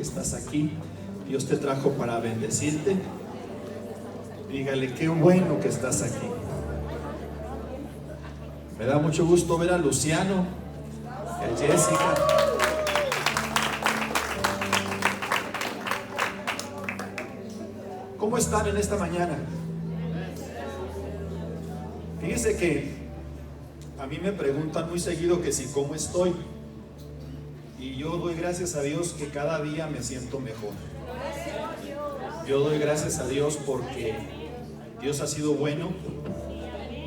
Estás aquí, Dios te trajo para bendecirte. Dígale, qué bueno que estás aquí. Me da mucho gusto ver a Luciano, a Jessica. ¿Cómo están en esta mañana? Fíjese que a mí me preguntan muy seguido que si cómo estoy. Y yo doy gracias a Dios que cada día me siento mejor. Yo doy gracias a Dios porque Dios ha sido bueno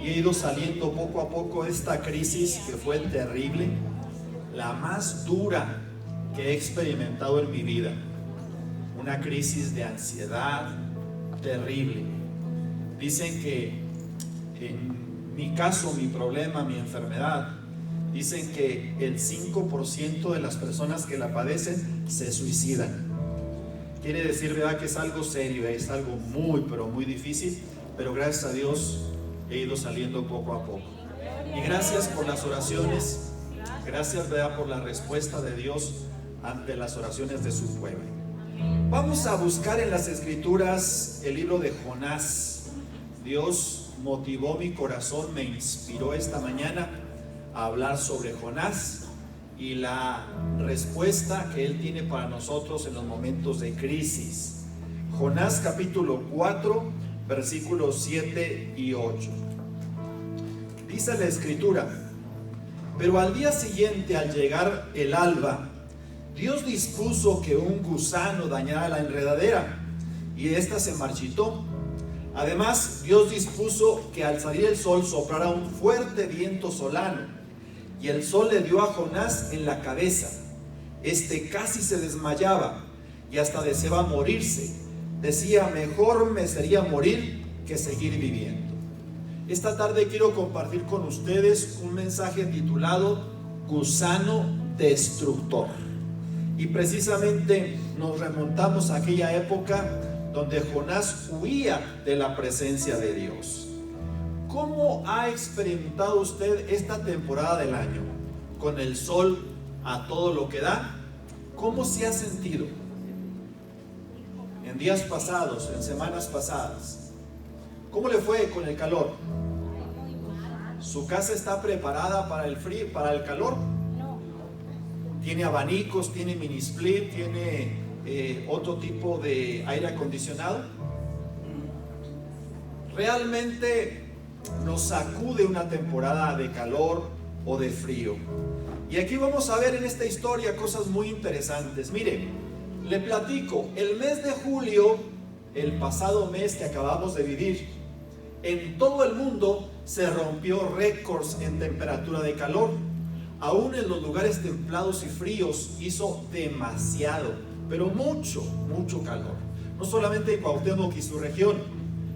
y he ido saliendo poco a poco de esta crisis que fue terrible, la más dura que he experimentado en mi vida. Una crisis de ansiedad terrible. Dicen que en mi caso, mi problema, mi enfermedad, dicen que el 5% de las personas que la padecen se suicidan. Quiere decir, ¿verdad?, que es algo serio, es algo muy, pero muy difícil, pero gracias a Dios he ido saliendo poco a poco. Y gracias por las oraciones, gracias, ¿verdad?, por la respuesta de Dios ante las oraciones de su pueblo. Vamos a buscar en las Escrituras el libro de Jonás. Dios motivó mi corazón, me inspiró esta mañana a hablar sobre Jonás y la respuesta que Él tiene para nosotros en los momentos de crisis. Jonás capítulo 4, versículos 7 y 8. Dice la Escritura: pero al día siguiente, al llegar el alba, Dios dispuso que un gusano dañara la enredadera y ésta se marchitó. Además, Dios dispuso que al salir el sol soplara un fuerte viento solano, y el sol le dio a Jonás en la cabeza. Este casi se desmayaba y hasta deseaba morirse. Decía: mejor me sería morir que seguir viviendo. Esta tarde quiero compartir con ustedes un mensaje titulado Gusano Destructor. Y precisamente nos remontamos a aquella época donde Jonás huía de la presencia de Dios. ¿Cómo ha experimentado usted esta temporada del año? Con el sol a todo lo que da. ¿Cómo se ha sentido? En días pasados, en semanas pasadas. ¿Cómo le fue con el calor? ¿Su casa está preparada para el frío, para el calor? ¿Tiene abanicos, tiene mini split, tiene otro tipo de aire acondicionado? Realmente nos sacude una temporada de calor o de frío. Y aquí vamos a ver en esta historia cosas muy interesantes. Mire, le platico, el mes de julio, el pasado mes que acabamos de vivir, en todo el mundo se rompió récords en temperatura de calor. Aún en los lugares templados y fríos hizo demasiado, pero mucho calor. No solamente en Cuauhtémoc y su región,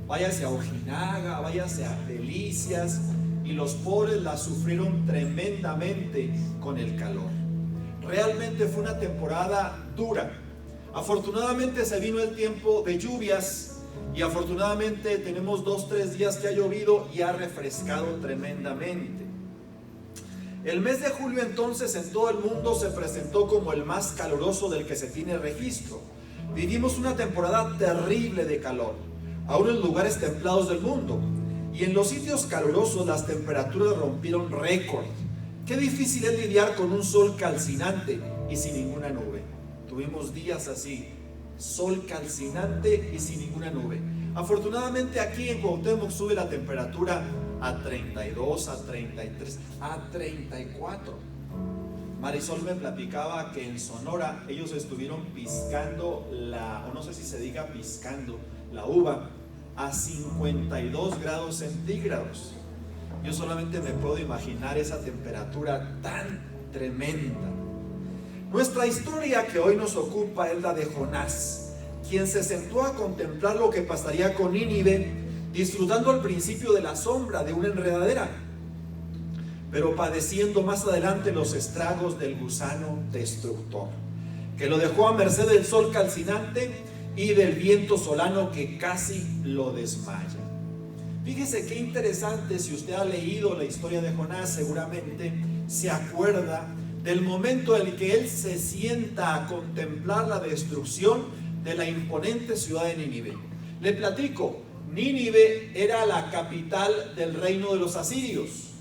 váyase a Ojinaga, váyase a Delicias, y los pobres la sufrieron tremendamente con el calor. Realmente fue una temporada dura. Afortunadamente se vino el tiempo de lluvias y afortunadamente tenemos 2-3 días que ha llovido y ha refrescado tremendamente. El mes de julio entonces en todo el mundo se presentó como el más caluroso del que se tiene registro. Vivimos una temporada terrible de calor, aún en lugares templados del mundo. Y en los sitios calurosos las temperaturas rompieron récord. Qué difícil es lidiar con un sol calcinante y sin ninguna nube. Tuvimos días así, sol calcinante y sin ninguna nube. Afortunadamente aquí en Cuauhtémoc sube la temperatura a 32, a 33, a 34. Marisol me platicaba que en Sonora ellos estuvieron piscando o no sé si se diga piscando, la uva a 52 grados centígrados. Yo solamente me puedo imaginar esa temperatura tan tremenda. Nuestra historia que hoy nos ocupa es la de Jonás, quien se sentó a contemplar lo que pasaría con Nínive, disfrutando al principio de la sombra de una enredadera, pero padeciendo más adelante los estragos del gusano destructor, que lo dejó a merced del sol calcinante y del viento solano que casi lo desmaya. Fíjese qué interesante, si usted ha leído la historia de Jonás, seguramente se acuerda del momento en el que él se sienta a contemplar la destrucción de la imponente ciudad de Nínive. Le platico, Nínive era la capital del reino de los asirios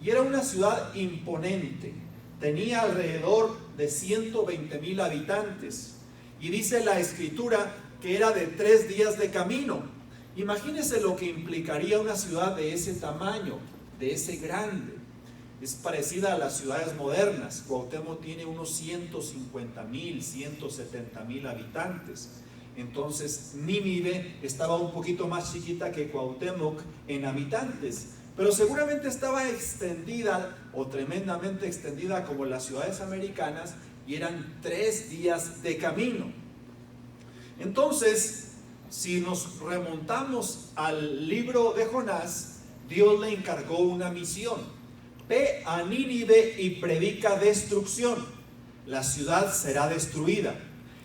y era una ciudad imponente. Tenía alrededor de 120,000 habitantes y dice la escritura que era de 3 días de camino. Imagínense lo que implicaría una ciudad de ese tamaño, de ese grande. Es parecida a las ciudades modernas. Cuauhtémoc tiene unos 150,000, 170,000 habitantes. Entonces Nínive estaba un poquito más chiquita que Cuauhtémoc en habitantes, pero seguramente estaba extendida o tremendamente extendida como las ciudades americanas, y eran 3 días de camino. Entonces, si nos remontamos al libro de Jonás, Dios le encargó una misión: ve a Nínive y predica destrucción, la ciudad será destruida.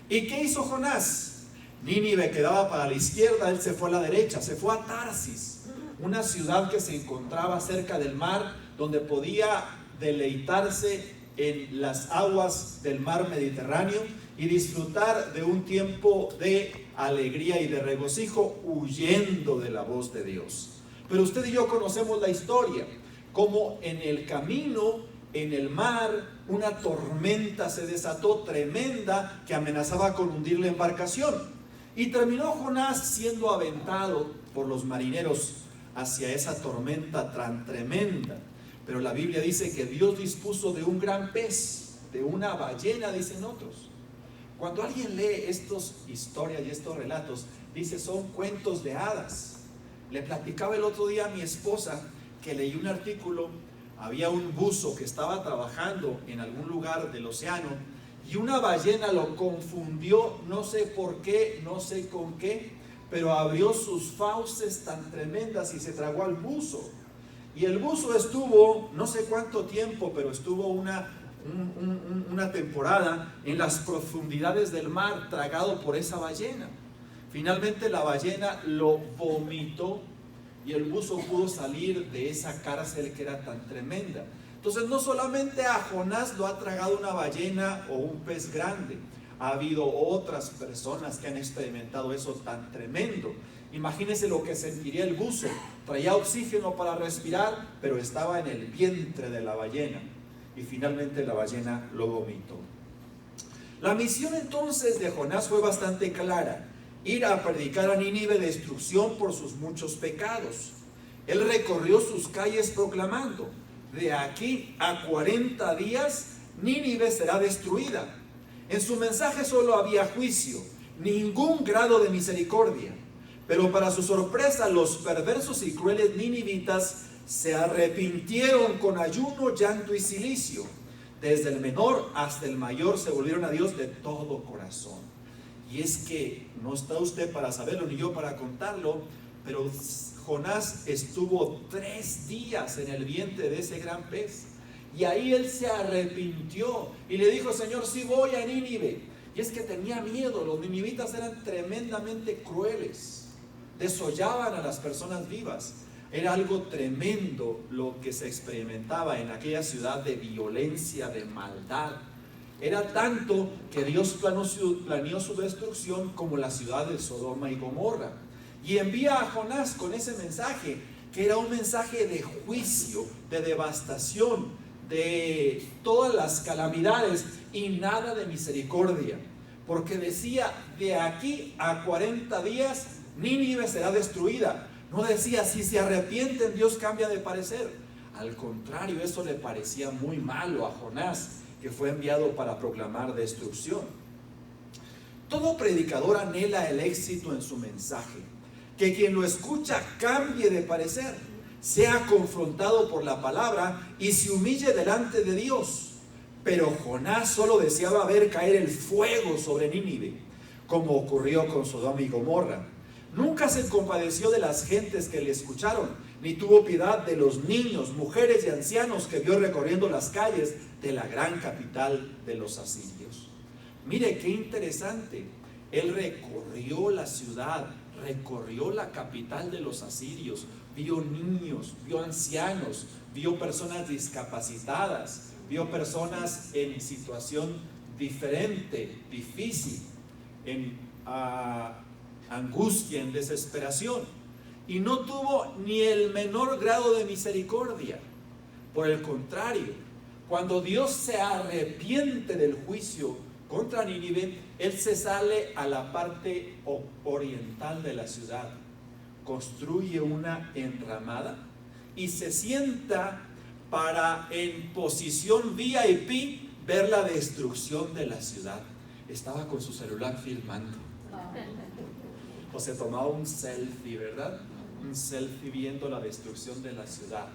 ¿Y qué hizo Jonás? Nínive quedaba para la izquierda, él se fue a la derecha, se fue a Tarsis, una ciudad que se encontraba cerca del mar, donde podía deleitarse en las aguas del mar Mediterráneo y disfrutar de un tiempo de alegría y de regocijo, huyendo de la voz de Dios. Pero usted y yo conocemos la historia, como en el camino, en el mar, una tormenta se desató tremenda que amenazaba con hundir la embarcación. Y terminó Jonás siendo aventado por los marineros hacia esa tormenta tan tremenda. Pero la Biblia dice que Dios dispuso de un gran pez, de una ballena, dicen otros. Cuando alguien lee estas historias y estos relatos, dice son cuentos de hadas. Le platicaba el otro día a mi esposa que leí un artículo. Había un buzo que estaba trabajando en algún lugar del océano y una ballena lo confundió, no sé por qué, no sé con qué, pero abrió sus fauces tan tremendas y se tragó al buzo. Y el buzo estuvo, no sé cuánto tiempo, pero estuvo una temporada en las profundidades del mar, tragado por esa ballena. Finalmente la ballena lo vomitó y el buzo pudo salir de esa cárcel que era tan tremenda. Entonces no solamente a Jonás lo ha tragado una ballena o un pez grande, ha habido otras personas que han experimentado eso tan tremendo. Imagínense lo que sentiría el buzo. Traía oxígeno para respirar, pero estaba en el vientre de la ballena y finalmente la ballena lo vomitó. La misión entonces de Jonás fue bastante clara: ir a predicar a Nínive destrucción por sus muchos pecados. Él recorrió sus calles proclamando: de aquí a 40 días Nínive será destruida. En su mensaje solo había juicio, ningún grado de misericordia. Pero para su sorpresa, los perversos y crueles ninivitas se arrepintieron con ayuno, llanto y cilicio. Desde el menor hasta el mayor se volvieron a Dios de todo corazón. Y es que no está usted para saberlo ni yo para contarlo, pero Jonás estuvo 3 días en el vientre de ese gran pez. Y ahí él se arrepintió y le dijo: Señor, sí voy a Nínive. Y es que tenía miedo. Los ninivitas eran tremendamente crueles, desollaban a las personas vivas. Era algo tremendo lo que se experimentaba en aquella ciudad de violencia, de maldad. Era tanto que Dios planeó su destrucción como la ciudad de Sodoma y Gomorra. Y envía a Jonás con ese mensaje, que era un mensaje de juicio, de devastación, de todas las calamidades y nada de misericordia. Porque decía: de aquí a 40 días Nínive será destruida. No decía: si se arrepienten, Dios cambia de parecer. Al contrario, eso le parecía muy malo a Jonás, que fue enviado para proclamar destrucción. Todo predicador anhela el éxito en su mensaje, que quien lo escucha cambie de parecer, sea confrontado por la palabra y se humille delante de Dios. Pero Jonás solo deseaba ver caer el fuego sobre Nínive, como ocurrió con Sodoma y Gomorra. Nunca se compadeció de las gentes que le escucharon, ni tuvo piedad de los niños, mujeres y ancianos que vio recorriendo las calles de la gran capital de los asirios. Mire qué interesante. Él recorrió la ciudad, recorrió la capital de los asirios, vio niños, vio ancianos, vio personas discapacitadas, vio personas en situación diferente, difícil, en angustia, en desesperación, y no tuvo ni el menor grado de misericordia. Por el contrario, cuando Dios se arrepiente del juicio contra Nínive, Él se sale a la parte oriental de la ciudad, construye una enramada y se sienta para, en posición VIP, ver la destrucción de la ciudad. Estaba con su celular filmando, o se tomaba un selfie, ¿verdad? Un selfie viendo la destrucción de la ciudad.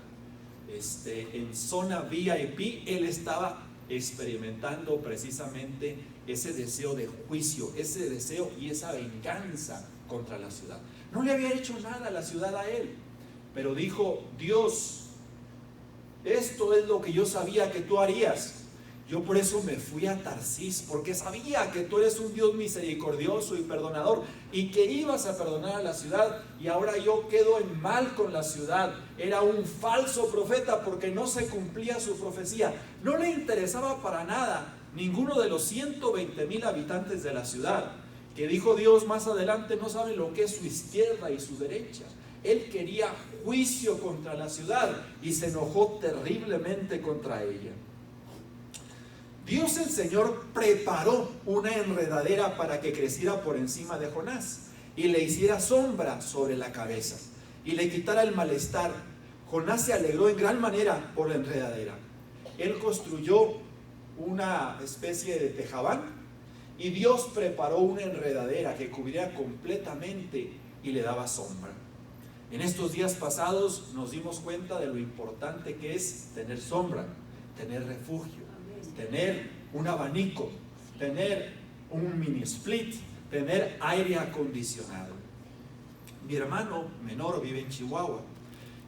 En zona VIP, él estaba experimentando precisamente ese deseo de juicio, ese deseo y esa venganza contra la ciudad. No le había hecho nada a la ciudad a él, pero dijo: Dios, esto es lo que yo sabía que tú harías. Yo por eso me fui a Tarsis, porque sabía que tú eres un Dios misericordioso y perdonador, y que ibas a perdonar a la ciudad, y ahora yo quedo en mal con la ciudad. Era un falso profeta porque no se cumplía su profecía. No le interesaba para nada ninguno de los 120,000 habitantes de la ciudad, que dijo Dios más adelante, no sabe lo que es su izquierda y su derecha. Él quería juicio contra la ciudad y se enojó terriblemente contra ella. Dios el Señor preparó una enredadera para que creciera por encima de Jonás y le hiciera sombra sobre la cabeza y le quitara el malestar. Jonás se alegró en gran manera por la enredadera. Él construyó una especie de tejabán y Dios preparó una enredadera que cubría completamente y le daba sombra. En estos días pasados nos dimos cuenta de lo importante que es tener sombra, tener refugio, tener un abanico, tener un mini split, tener aire acondicionado. Mi hermano menor vive en Chihuahua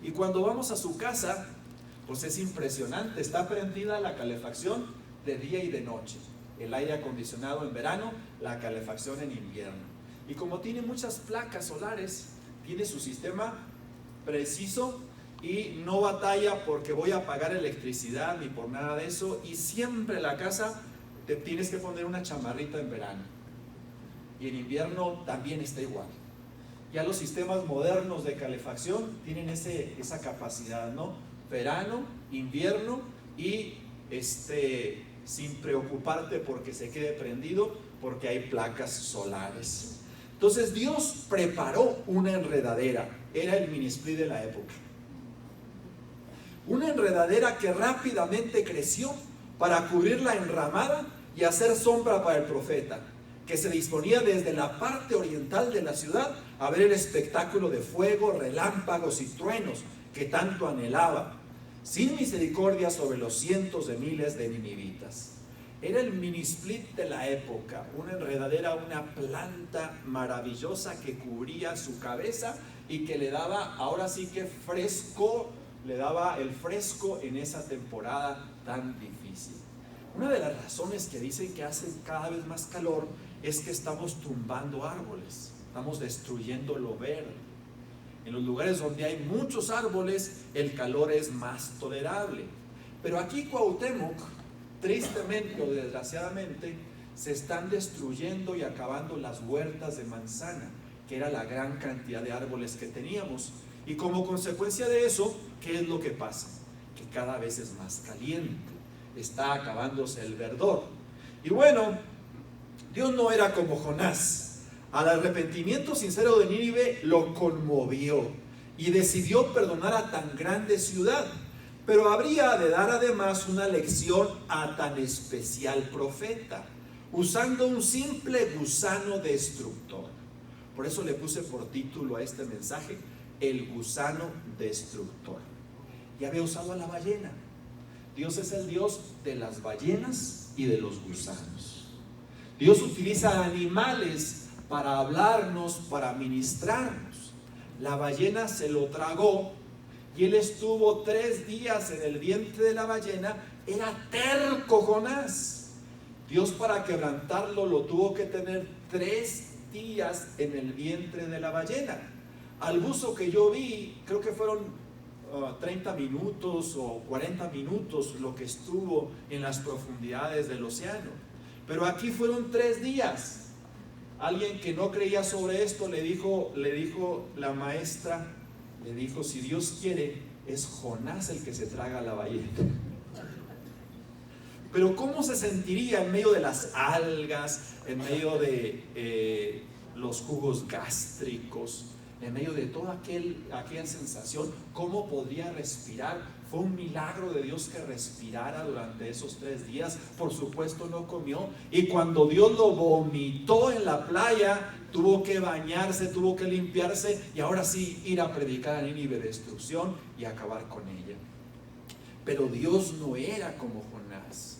y cuando vamos a su casa, pues es impresionante, está prendida la calefacción de día y de noche, el aire acondicionado en verano, la calefacción en invierno. Y como tiene muchas placas solares, tiene su sistema preciso y no batalla porque voy a pagar electricidad ni por nada de eso, y siempre en la casa te tienes que poner una chamarrita en verano y en invierno también está igual. Ya los sistemas modernos de calefacción tienen esa capacidad, ¿no? Verano, invierno y sin preocuparte porque se quede prendido porque hay placas solares. Entonces Dios preparó una enredadera, era el minisplit de la época. Una enredadera que rápidamente creció para cubrir la enramada y hacer sombra para el profeta, que se disponía desde la parte oriental de la ciudad a ver el espectáculo de fuego, relámpagos y truenos que tanto anhelaba, sin misericordia sobre los cientos de miles de ninivitas. Era el minisplit de la época, una enredadera, una planta maravillosa que cubría su cabeza y que le daba, ahora sí que fresco, le daba el fresco en esa temporada tan difícil. Una de las razones que dicen que hace cada vez más calor es que estamos tumbando árboles, estamos destruyendo lo verde. En los lugares donde hay muchos árboles, el calor es más tolerable. Pero aquí Cuauhtémoc, tristemente o desgraciadamente, se están destruyendo y acabando las huertas de manzana, que era la gran cantidad de árboles que teníamos. Y como consecuencia de eso, ¿qué es lo que pasa? Que cada vez es más caliente, está acabándose el verdor. Y bueno, Dios no era como Jonás. Al arrepentimiento sincero de Nínive lo conmovió y decidió perdonar a tan grande ciudad. Pero habría de dar además una lección a tan especial profeta, usando un simple gusano destructor. Por eso le puse por título a este mensaje, el gusano destructor. Ya había usado a la ballena. Dios es el Dios de las ballenas y de los gusanos. Dios utiliza animales para hablarnos, para ministrarnos. La ballena se lo tragó y él estuvo 3 días en el vientre de la ballena. Era terco Jonás. Dios, para quebrantarlo, lo tuvo que tener 3 días en el vientre de la ballena. Al buzo que yo vi, creo que fueron 30 minutos o 40 minutos lo que estuvo en las profundidades del océano. Pero aquí fueron 3 días. Alguien que no creía sobre esto le dijo la maestra, le dijo: si Dios quiere, es Jonás el que se traga la ballena. Pero ¿cómo se sentiría en medio de las algas, en medio de los jugos gástricos, en medio de toda aquella sensación? ¿Cómo podría respirar? Fue un milagro de Dios que respirara durante esos 3 días. Por supuesto no comió, y cuando Dios lo vomitó en la playa, tuvo que bañarse, tuvo que limpiarse, y ahora sí ir a predicar a Nínive destrucción y acabar con ella. Pero Dios no era como Jonás.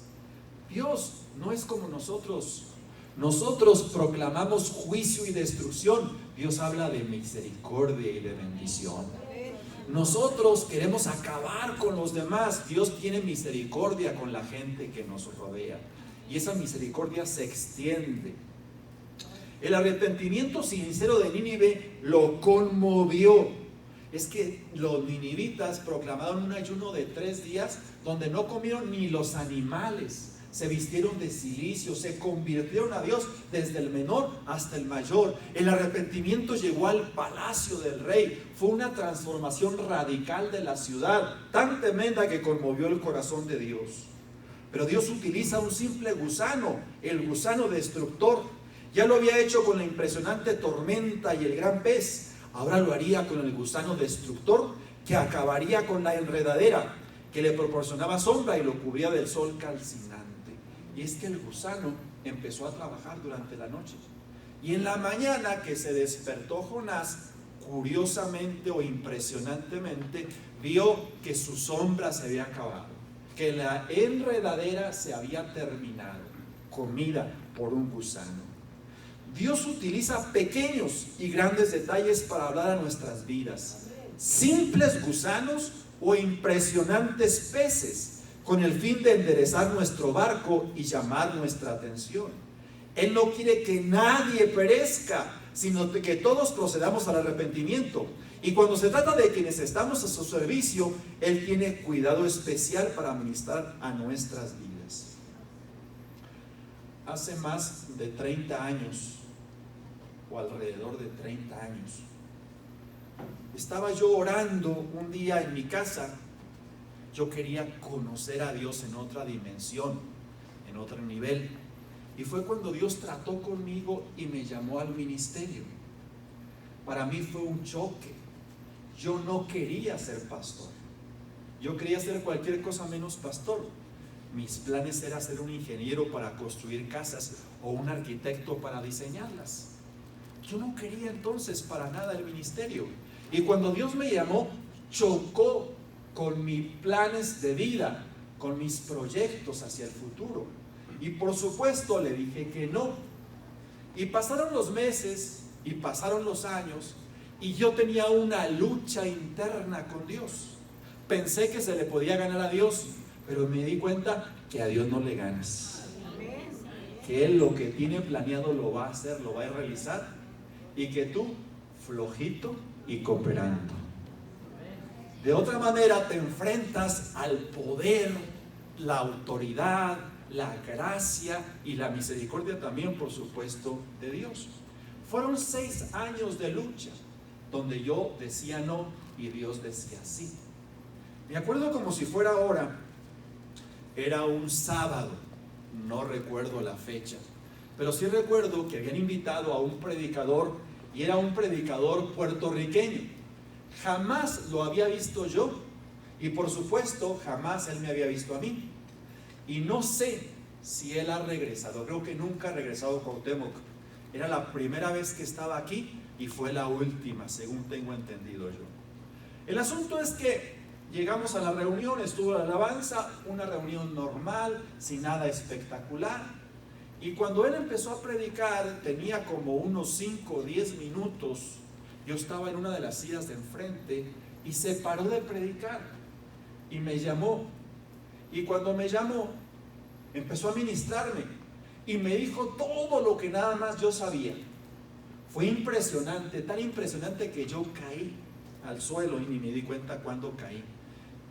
Dios no es como nosotros. Nosotros proclamamos juicio y destrucción. Dios habla de misericordia y de bendición. Nosotros queremos acabar con los demás. Dios tiene misericordia con la gente que nos rodea, y esa misericordia se extiende. El arrepentimiento sincero de Nínive lo conmovió. Es que los ninivitas proclamaron un ayuno de 3 días donde no comieron ni los animales. Se vistieron de cilicio, se convirtieron a Dios desde el menor hasta el mayor. El arrepentimiento llegó al palacio del rey. Fue una transformación radical de la ciudad, tan tremenda que conmovió el corazón de Dios. Pero Dios utiliza un simple gusano, el gusano destructor. Ya lo había hecho con la impresionante tormenta y el gran pez. Ahora lo haría con el gusano destructor, que acabaría con la enredadera, que le proporcionaba sombra y lo cubría del sol calcinante. Y es que el gusano empezó a trabajar durante la noche. Y en la mañana que se despertó Jonás, curiosamente o impresionantemente, vio que su sombra se había acabado, que la enredadera se había terminado, comida por un gusano. Dios utiliza pequeños y grandes detalles para hablar a nuestras vidas. Simples gusanos o impresionantes peces, con el fin de enderezar nuestro barco y llamar nuestra atención. Él no quiere que nadie perezca, sino que todos procedamos al arrepentimiento. Y cuando se trata de quienes estamos a su servicio, Él tiene cuidado especial para ministrar a nuestras vidas. Hace más de 30 años, o alrededor de 30 años, estaba yo orando un día en mi casa. Yo quería conocer a Dios en otra dimensión, en otro nivel. Y fue cuando Dios trató conmigo y me llamó al ministerio. Para mí fue un choque. Yo no quería ser pastor. Yo quería ser cualquier cosa menos pastor. Mis planes eran ser un ingeniero para construir casas o un arquitecto para diseñarlas. Yo no quería entonces para nada el ministerio. Y cuando Dios me llamó, chocó con mis planes de vida, con mis proyectos hacia el futuro. Y por supuesto le dije que no. Y pasaron los meses y pasaron los años, y yo tenía una lucha interna con Dios. Pensé que se le podía ganar a Dios, pero me di cuenta que a Dios no le ganas. Que Él lo que tiene planeado lo va a hacer, lo va a realizar, y que tú, flojito y cooperando. De otra manera te enfrentas al poder, la autoridad, la gracia y la misericordia también, por supuesto, de Dios. Fueron 6 años de lucha, donde yo decía no y Dios decía sí. Me acuerdo como si fuera ahora. Era un sábado, no recuerdo la fecha, pero sí recuerdo que habían invitado a un predicador, y era un predicador puertorriqueño. Jamás lo había visto yo, y por supuesto jamás él me había visto a mí. Y no sé si él ha regresado. Creo que nunca ha regresado a Cuauhtémoc. Era la primera vez que estaba aquí y fue la última, según tengo entendido yo. El asunto es que llegamos a la reunión, estuvo la alabanza, una reunión normal, sin nada espectacular. Y cuando él empezó a predicar, tenía como unos 5 o 10 minutos. Yo estaba en una de las sillas de enfrente y se paró de predicar y me llamó. Y cuando me llamó, empezó a ministrarme y me dijo todo lo que nada más yo sabía. Fue impresionante, tan impresionante que yo caí. al suelo y ni me di cuenta cuándo caí,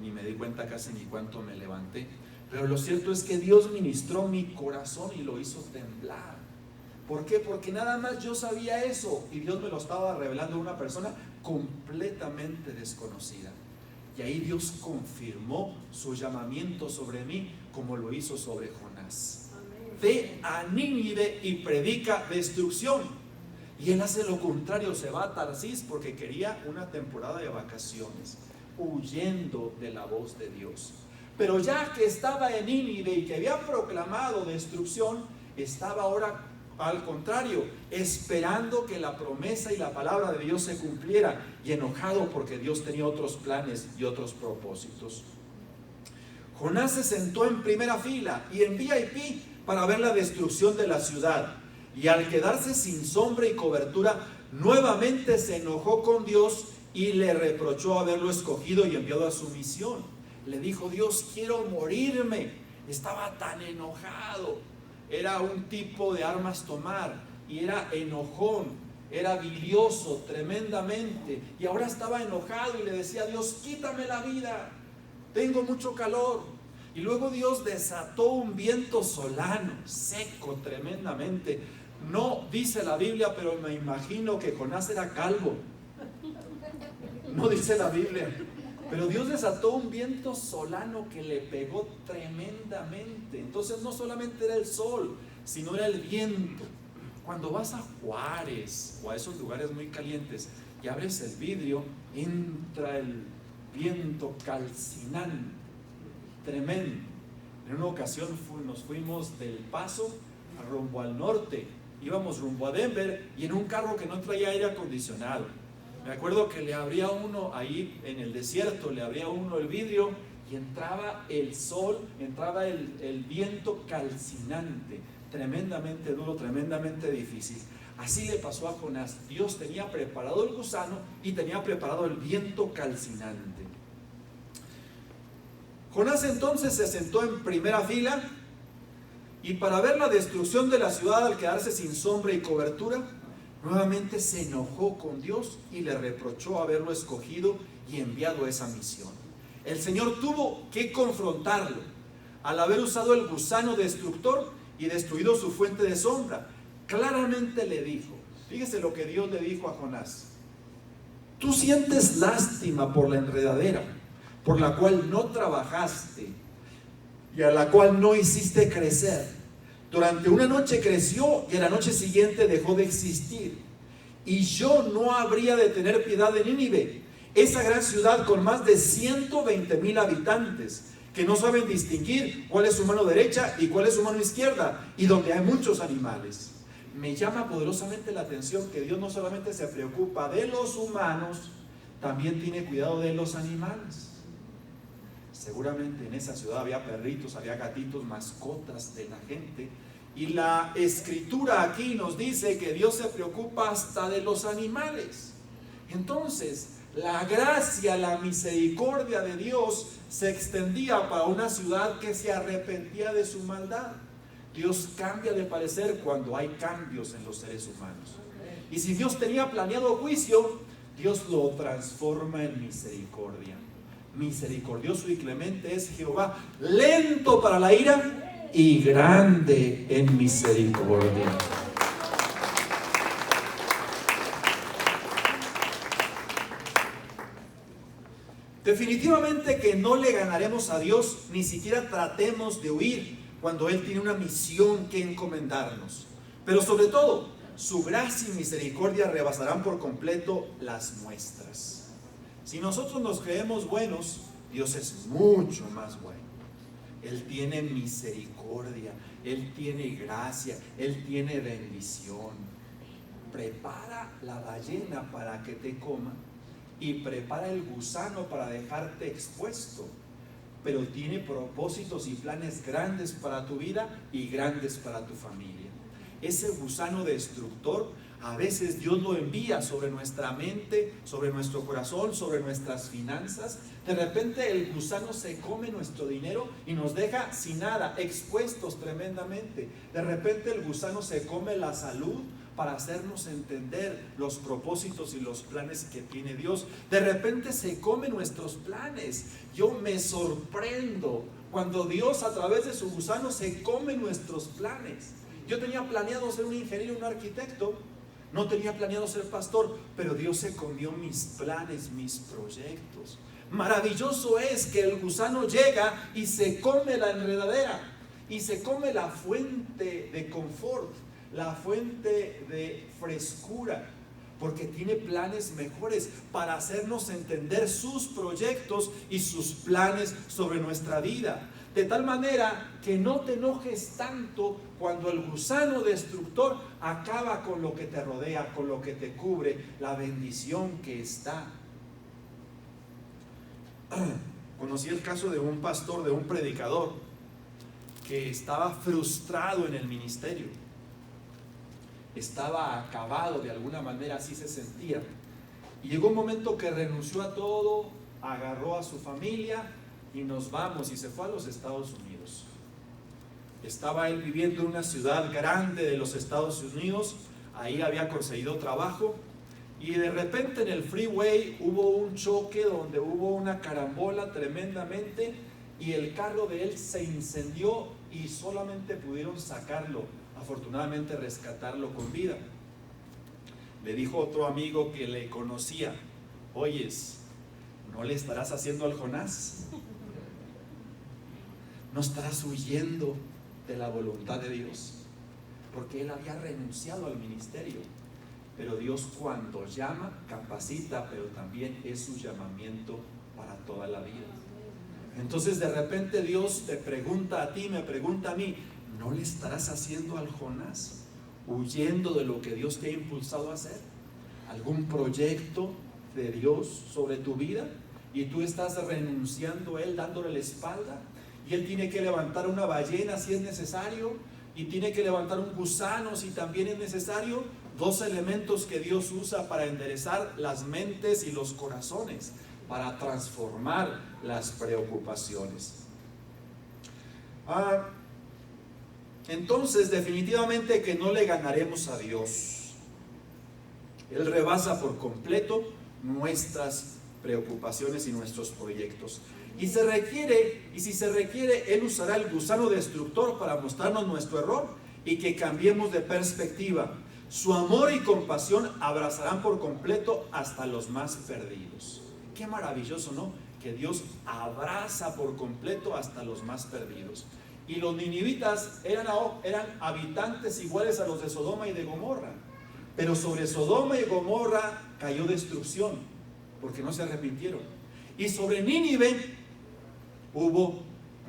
ni me di cuenta casi ni cuánto me levanté. Pero lo cierto es que Dios ministró mi corazón y lo hizo temblar. ¿Por qué? Porque nada más yo sabía eso y Dios me lo estaba revelando a una persona completamente desconocida. Y ahí Dios confirmó su llamamiento sobre mí como lo hizo sobre Jonás. Ve a Nínive y predica destrucción. Y él hace lo contrario, se va a Tarsis porque quería una temporada de vacaciones, huyendo de la voz de Dios. Pero ya que estaba en Nínive y que había proclamado destrucción, estaba ahora al contrario, esperando que la promesa y la palabra de Dios se cumpliera, y enojado porque Dios tenía otros planes y otros propósitos. Jonás se sentó en primera fila y en VIP para ver la destrucción de la ciudad, y al quedarse sin sombra y cobertura, nuevamente se enojó con Dios y le reprochó haberlo escogido y enviado a su misión. Le dijo: Dios, quiero morirme. Estaba tan enojado. Era un tipo de armas tomar y era enojón, era bilioso tremendamente, y ahora estaba enojado y le decía a Dios: quítame la vida, tengo mucho calor. Y luego Dios desató un viento solano, seco tremendamente. No dice la Biblia, pero me imagino que Jonás era calvo. No dice la Biblia, pero Dios desató un viento solano que le pegó tremendamente. Entonces no solamente era el sol, sino era el viento. Cuando vas a Juárez o a esos lugares muy calientes y abres el vidrio, entra el viento calcinante, tremendo. En una ocasión nos fuimos del Paso rumbo al norte, íbamos rumbo a Denver y en un carro que no traía aire acondicionado. Me acuerdo que le abría uno ahí en el desierto, le abría uno el vidrio y entraba el sol, entraba el viento calcinante, tremendamente duro, tremendamente difícil. Así le pasó a Jonás. Dios tenía preparado el gusano y tenía preparado el viento calcinante. Jonás entonces se sentó en primera fila y para ver la destrucción de la ciudad al quedarse sin sombra y cobertura, nuevamente se enojó con Dios y le reprochó haberlo escogido y enviado a esa misión. El Señor tuvo que confrontarlo al haber usado el gusano destructor y destruido su fuente de sombra. Claramente le dijo, fíjese lo que Dios le dijo a Jonás: tú sientes lástima por la enredadera, por la cual no trabajaste y a la cual no hiciste crecer. Durante una noche creció y a la noche siguiente dejó de existir. Y yo no habría de tener piedad de Nínive, esa gran ciudad con más de 120,000 habitantes, que no saben distinguir cuál es su mano derecha y cuál es su mano izquierda, y donde hay muchos animales. Me llama poderosamente la atención que Dios no solamente se preocupa de los humanos, también tiene cuidado de los animales. Seguramente en esa ciudad había perritos, había gatitos, mascotas de la gente. Y la escritura aquí nos dice que Dios se preocupa hasta de los animales. Entonces, la gracia, la misericordia de Dios se extendía para una ciudad que se arrepentía de su maldad. Dios cambia de parecer cuando hay cambios en los seres humanos. Y si Dios tenía planeado juicio, Dios lo transforma en misericordia. Misericordioso y clemente es Jehová, lento para la ira y grande en misericordia. Definitivamente que no le ganaremos a Dios, ni siquiera tratemos de huir cuando Él tiene una misión que encomendarnos. Pero sobre todo, su gracia y misericordia rebasarán por completo las nuestras. Si nosotros nos creemos buenos, Dios es mucho más bueno. Él tiene misericordia, Él tiene gracia, Él tiene bendición. Prepara la ballena para que te coma y prepara el gusano para dejarte expuesto. Pero tiene propósitos y planes grandes para tu vida y grandes para tu familia. Ese gusano destructor, a veces Dios lo envía sobre nuestra mente, sobre nuestro corazón, sobre nuestras finanzas. De repente el gusano se come nuestro dinero y nos deja sin nada, expuestos tremendamente. De repente el gusano se come la salud para hacernos entender los propósitos y los planes que tiene Dios. De repente se come nuestros planes. Yo me sorprendo cuando Dios a través de su gusano se come nuestros planes. Yo tenía planeado ser un ingeniero, un arquitecto. No tenía planeado ser pastor, pero Dios se comió mis planes, mis proyectos. Maravilloso es que el gusano llega y se come la enredadera y se come la fuente de confort, la fuente de frescura, porque tiene planes mejores para hacernos entender sus proyectos y sus planes sobre nuestra vida. De tal manera que no te enojes tanto cuando el gusano destructor acaba con lo que te rodea, con lo que te cubre, la bendición que está. Conocí el caso de un pastor, de un predicador, que estaba frustrado en el ministerio. Estaba acabado, de alguna manera así se sentía. Y llegó un momento que renunció a todo, agarró a su familia y nos vamos, y se fue a los Estados Unidos. Estaba él viviendo en una ciudad grande de los Estados Unidos, ahí había conseguido trabajo, y de repente en el freeway hubo un choque donde hubo una carambola tremendamente, y el carro de él se incendió y solamente pudieron sacarlo, afortunadamente rescatarlo con vida. Le dijo otro amigo que le conocía: oyes, ¿no le estarás haciendo al Jonás? ¿No estarás huyendo de la voluntad de Dios? Porque él había renunciado al ministerio. Pero Dios, cuando llama, capacita, pero también es su llamamiento para toda la vida. Entonces de repente Dios te pregunta a ti, me pregunta a mí: ¿no le estarás haciendo al Jonás? Huyendo de lo que Dios te ha impulsado a hacer. ¿Algún proyecto de Dios sobre tu vida? Y tú estás renunciando a él, dándole la espalda. Y él tiene que levantar una ballena si es necesario, y tiene que levantar un gusano si también es necesario. Dos elementos que Dios usa para enderezar las mentes y los corazones, para transformar las preocupaciones. Entonces definitivamente que no le ganaremos a Dios. Él rebasa por completo nuestras preocupaciones y nuestros proyectos. Y si se requiere, Él usará el gusano destructor para mostrarnos nuestro error y que cambiemos de perspectiva. Su amor y compasión abrazarán por completo hasta los más perdidos. Qué maravilloso, ¿no? Que Dios abraza por completo hasta los más perdidos. Y los ninivitas eran habitantes iguales a los de Sodoma y de Gomorra. Pero sobre Sodoma y Gomorra cayó destrucción, porque no se arrepintieron. Y sobre Nínive hubo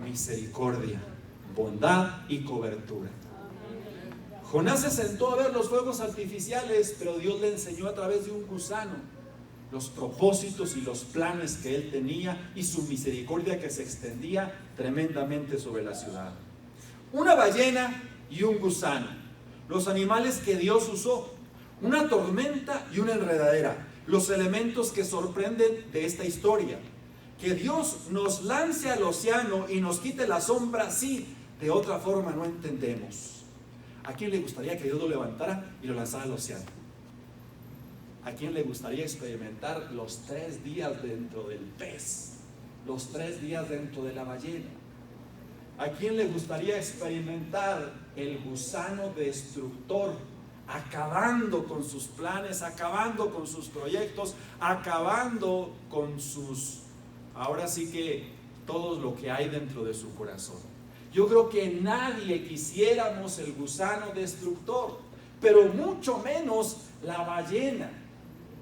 misericordia, bondad y cobertura. Jonás se sentó a ver los fuegos artificiales, pero Dios le enseñó a través de un gusano los propósitos y los planes que él tenía y su misericordia que se extendía tremendamente sobre la ciudad. Una ballena y un gusano, los animales que Dios usó, una tormenta y una enredadera, los elementos que sorprenden de esta historia. Que Dios nos lance al océano y nos quite la sombra, sí, de otra forma no entendemos. ¿A quién le gustaría que Dios lo levantara y lo lanzara al océano? ¿A quién le gustaría experimentar los 3 días dentro del pez? Los 3 días dentro de la ballena. ¿A quién le gustaría experimentar el gusano destructor, acabando con sus planes, acabando con sus proyectos, acabando con ahora sí que todo lo que hay dentro de su corazón? Yo creo que nadie quisiéramos el gusano destructor, pero mucho menos la ballena,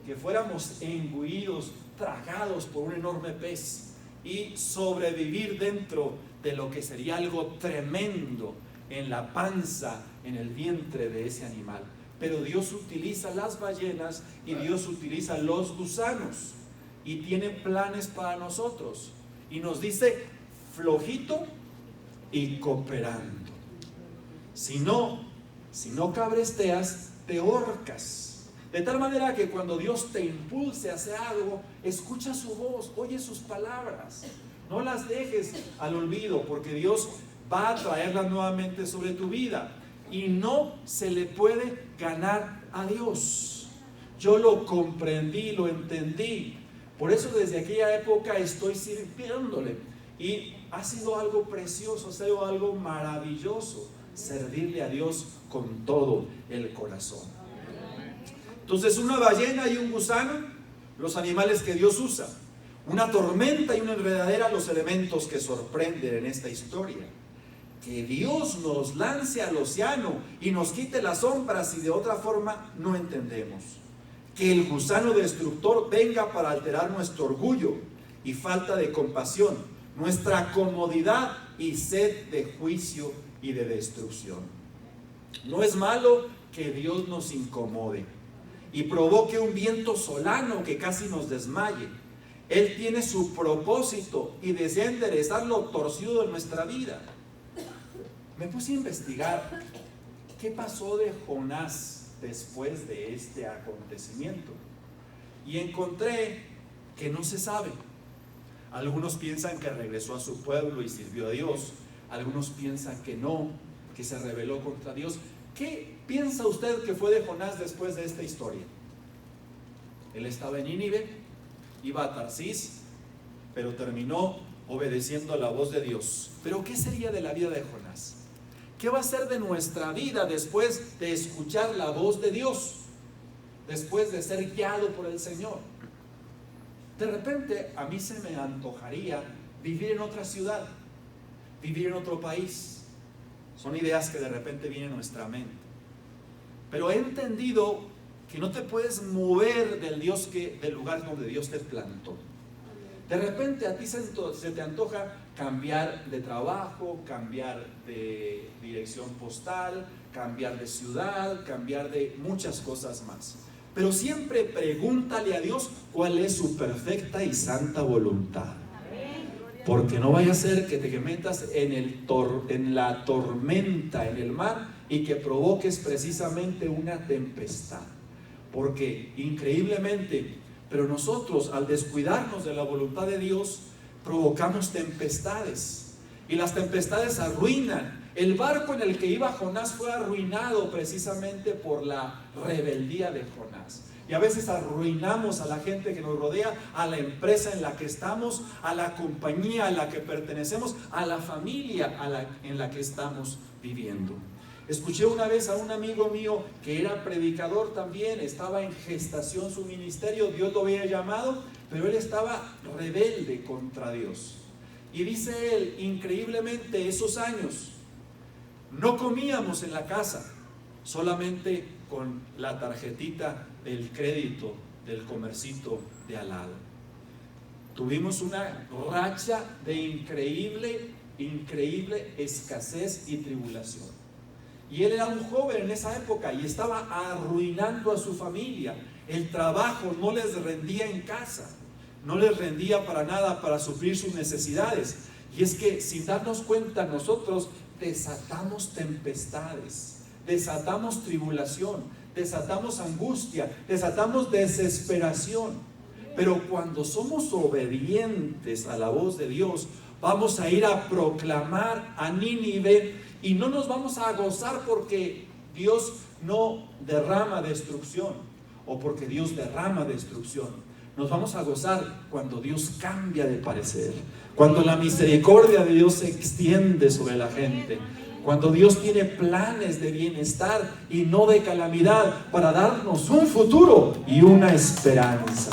que fuéramos engullidos, tragados por un enorme pez y sobrevivir dentro de lo que sería algo tremendo en la panza, en el vientre de ese animal. Pero Dios utiliza las ballenas y Dios utiliza los gusanos y tiene planes para nosotros y nos dice: flojito y cooperando. Si no cabresteas, te ahorcas. De tal manera que cuando Dios te impulse a hacer algo, escucha su voz, oye sus palabras, no las dejes al olvido, porque Dios va a traerlas nuevamente sobre tu vida y no se le puede ganar a Dios. Yo lo comprendí, lo entendí. Por eso desde aquella época estoy sirviéndole. Y ha sido algo precioso, ha sido algo maravilloso servirle a Dios con todo el corazón. Entonces, una ballena y un gusano, los animales que Dios usa. Una tormenta y una enredadera, los elementos que sorprenden en esta historia. Que Dios nos lance al océano y nos quite las sombras y de otra forma no entendemos. Que el gusano destructor venga para alterar nuestro orgullo y falta de compasión, nuestra comodidad y sed de juicio y de destrucción. No es malo que Dios nos incomode y provoque un viento solano que casi nos desmaye. Él tiene su propósito y desea enderezar lo torcido de nuestra vida. Me puse a investigar qué pasó de Jonás después de este acontecimiento y encontré que no se sabe. Algunos piensan que regresó a su pueblo y sirvió a Dios. Algunos piensan que no, que se rebeló contra Dios. ¿Qué piensa usted que fue de Jonás después de esta historia? Él estaba en Nínive, iba a Tarsis, pero terminó obedeciendo a la voz de Dios. ¿Pero qué sería de la vida de Jonás? ¿Qué va a ser de nuestra vida después de escuchar la voz de Dios? Después de ser guiado por el Señor. De repente a mí se me antojaría vivir en otra ciudad, vivir en otro país. Son ideas que de repente vienen a nuestra mente. Pero he entendido que no te puedes mover del lugar donde Dios te plantó. De repente a ti se te antoja cambiar de trabajo, cambiar de dirección postal, cambiar de ciudad, cambiar de muchas cosas más. Pero siempre pregúntale a Dios cuál es su perfecta y santa voluntad. Porque no vaya a ser que te metas en la tormenta, en el mar, y que provoques precisamente una tempestad. Porque increíblemente, pero nosotros al descuidarnos de la voluntad de Dios, provocamos tempestades. Y las tempestades arruinan. El barco en el que iba Jonás fue arruinado precisamente por la rebeldía de Jonás. Y a veces arruinamos a la gente que nos rodea, a la empresa en la que estamos, a la compañía a la que pertenecemos, a la familia en la que estamos viviendo. Escuché una vez a un amigo mío que era predicador también, estaba en gestación su ministerio, Dios lo había llamado, pero él estaba rebelde contra Dios. Y dice él, increíblemente esos años, no comíamos en la casa, solamente con la tarjetita del crédito del comercito de al lado. Tuvimos una racha de increíble escasez y tribulación. Y él era un joven en esa época y estaba arruinando a su familia. El trabajo no les rendía en casa, no les rendía para nada para suplir sus necesidades. Y es que sin darnos cuenta nosotros desatamos tempestades, desatamos tribulación, desatamos angustia, desatamos desesperación. Pero cuando somos obedientes a la voz de Dios, vamos a ir a proclamar a Nínive y no nos vamos a gozar porque Dios no derrama destrucción o porque Dios derrama destrucción. Nos vamos a gozar cuando Dios cambia de parecer, cuando la misericordia de Dios se extiende sobre la gente, cuando Dios tiene planes de bienestar y no de calamidad para darnos un futuro y una esperanza.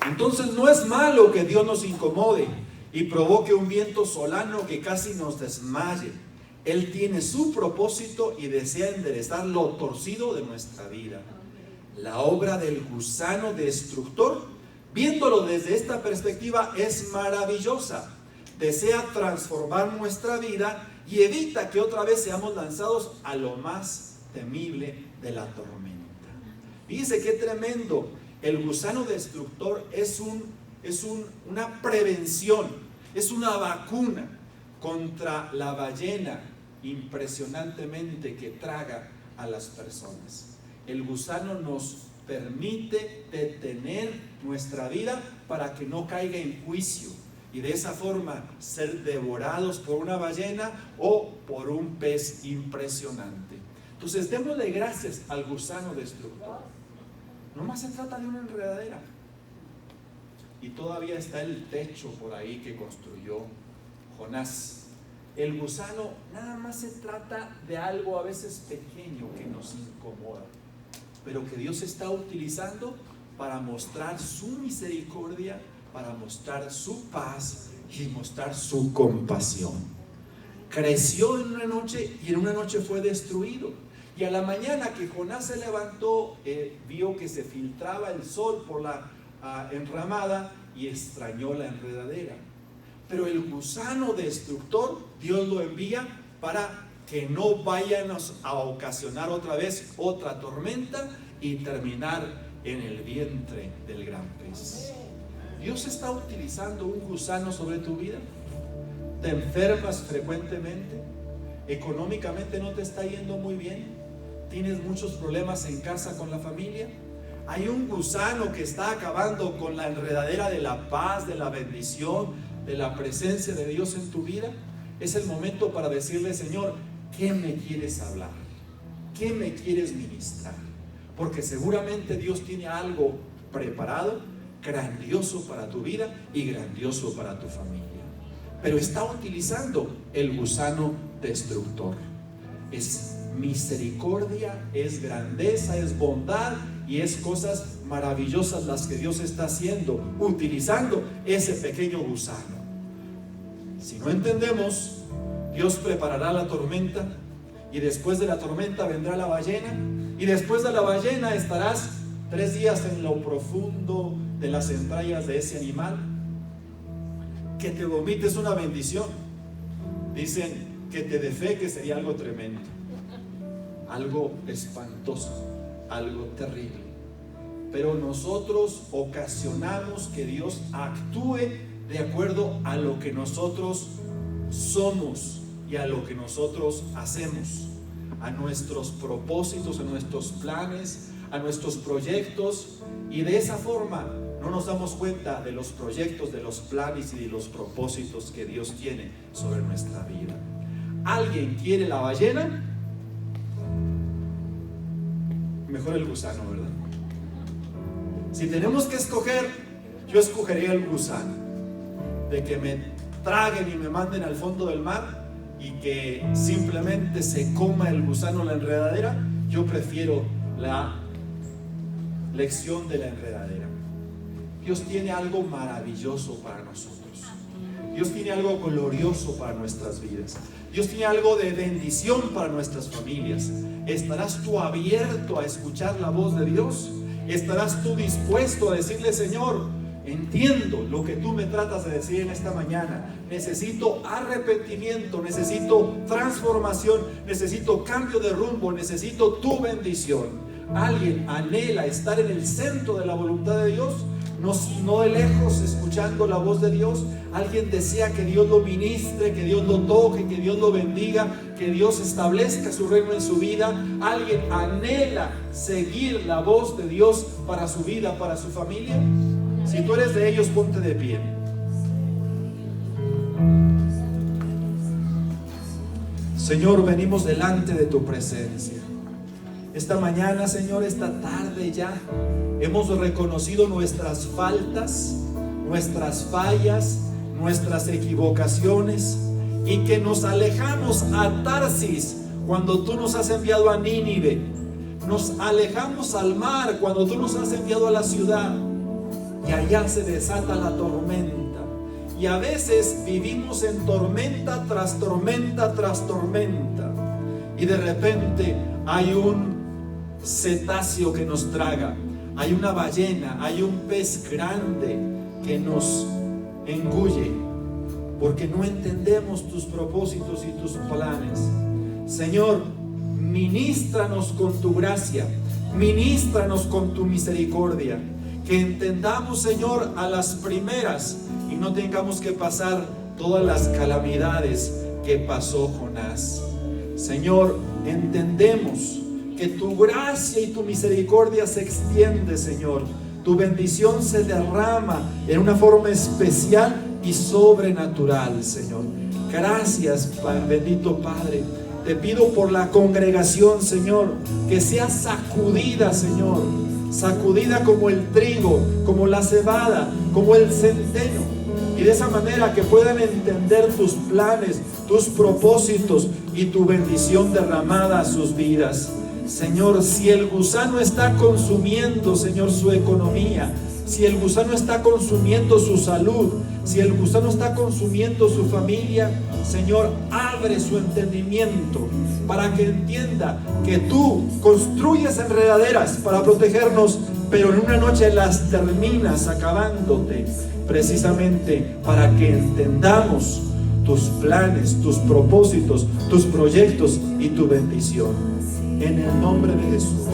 Entonces no es malo que Dios nos incomode y provoque un viento solano que casi nos desmaye. Él tiene su propósito y desea enderezar lo torcido de nuestra vida. La obra del gusano destructor, viéndolo desde esta perspectiva, es maravillosa. Desea transformar nuestra vida y evita que otra vez seamos lanzados a lo más temible de la tormenta. Dice qué tremendo. El gusano destructor es una prevención, es una vacuna contra la ballena impresionantemente que traga a las personas. El gusano nos permite detener nuestra vida para que no caiga en juicio y de esa forma ser devorados por una ballena o por un pez impresionante. Entonces démosle gracias al gusano destructor. No más se trata de una enredadera. Y todavía está el techo por ahí que construyó Jonás. El gusano nada más se trata de algo a veces pequeño que nos incomoda, pero que Dios está utilizando para mostrar su misericordia, para mostrar su paz y mostrar su compasión. Creció en una noche y en una noche fue destruido. Y a la mañana que Jonás se levantó, vio que se filtraba el sol por la enramada y extrañó la enredadera. Pero el gusano destructor, Dios lo envía para que no vayamos a ocasionar otra vez otra tormenta y terminar en el vientre del gran pez. Dios está utilizando un gusano sobre tu vida. Te enfermas frecuentemente, económicamente no te está yendo muy bien, tienes muchos problemas en casa con la familia. Hay un gusano que está acabando con la enredadera de la paz, de la bendición, de la presencia de Dios en tu vida. Es el momento para decirle: Señor, ¿qué me quieres hablar? ¿Qué me quieres ministrar? Porque seguramente Dios tiene algo preparado, grandioso para tu vida y grandioso para tu familia. Pero está utilizando el gusano destructor. Es misericordia, es grandeza, es bondad y es cosas maravillosas las que Dios está haciendo, utilizando ese pequeño gusano. Si no entendemos, Dios preparará la tormenta y después de la tormenta vendrá la ballena y después de la ballena estarás 3 días en lo profundo de las entrañas de ese animal. Que te vomites una bendición. Dicen que te defeque sería algo tremendo, algo espantoso, algo terrible. Pero nosotros ocasionamos que Dios actúe de acuerdo a lo que nosotros somos y a lo que nosotros hacemos, a nuestros propósitos, a nuestros planes, a nuestros proyectos, y de esa forma no nos damos cuenta de los proyectos, de los planes y de los propósitos que Dios tiene sobre nuestra vida. ¿Alguien quiere la ballena? Mejor el gusano, ¿verdad? Si tenemos que escoger, yo escogería el gusano, de que me traguen y me manden al fondo del mar y que simplemente se coma el gusano la enredadera. Yo prefiero la lección de la enredadera. Dios tiene algo maravilloso para nosotros. Dios tiene algo glorioso para nuestras vidas. Dios tiene algo de bendición para nuestras familias. ¿Estarás tú abierto a escuchar la voz de Dios? ¿Estarás tú dispuesto a decirle: Señor, entiendo lo que tú me tratas de decir en esta mañana? Necesito arrepentimiento, necesito transformación, necesito cambio de rumbo, necesito tu bendición. ¿Alguien anhela estar en el centro de la voluntad de Dios? No de lejos, escuchando la voz de Dios. Alguien desea que Dios lo ministre, que Dios lo toque, que Dios lo bendiga, que Dios establezca su reino en su vida. Alguien anhela seguir la voz de Dios para su vida, para su familia. Si tú eres de ellos, ponte de pie. Señor, venimos delante de tu presencia. Esta mañana, Señor, esta tarde ya hemos reconocido nuestras faltas, nuestras fallas, nuestras equivocaciones, y que nos alejamos a Tarsis cuando tú nos has enviado a Nínive. Nos alejamos al mar cuando tú nos has enviado a la ciudad, y allá se desata la tormenta. Y a veces vivimos en tormenta tras tormenta tras tormenta, y de repente hay un cetáceo que nos traga, hay una ballena, hay un pez grande que nos engulle, porque no entendemos tus propósitos y tus planes. Señor, ministranos con tu gracia, ministranos con tu misericordia, que entendamos, Señor, a las primeras y no tengamos que pasar todas las calamidades que pasó Jonás. Señor, entendemos que tu gracia y tu misericordia se extiende, Señor. Tu bendición se derrama en una forma especial y sobrenatural, Señor. Gracias, bendito Padre. Te pido por la congregación, Señor, que sea sacudida, Señor, sacudida como el trigo, como la cebada, como el centeno, y de esa manera que puedan entender tus planes, tus propósitos y tu bendición derramada a sus vidas. Señor, si el gusano está consumiendo, Señor, su economía, si el gusano está consumiendo su salud, si el gusano está consumiendo su familia, Señor, abre su entendimiento para que entienda que tú construyes enredaderas para protegernos, pero en una noche las terminas acabándote, precisamente para que entendamos tus planes, tus propósitos, tus proyectos y tu bendición. En el nombre de Jesús.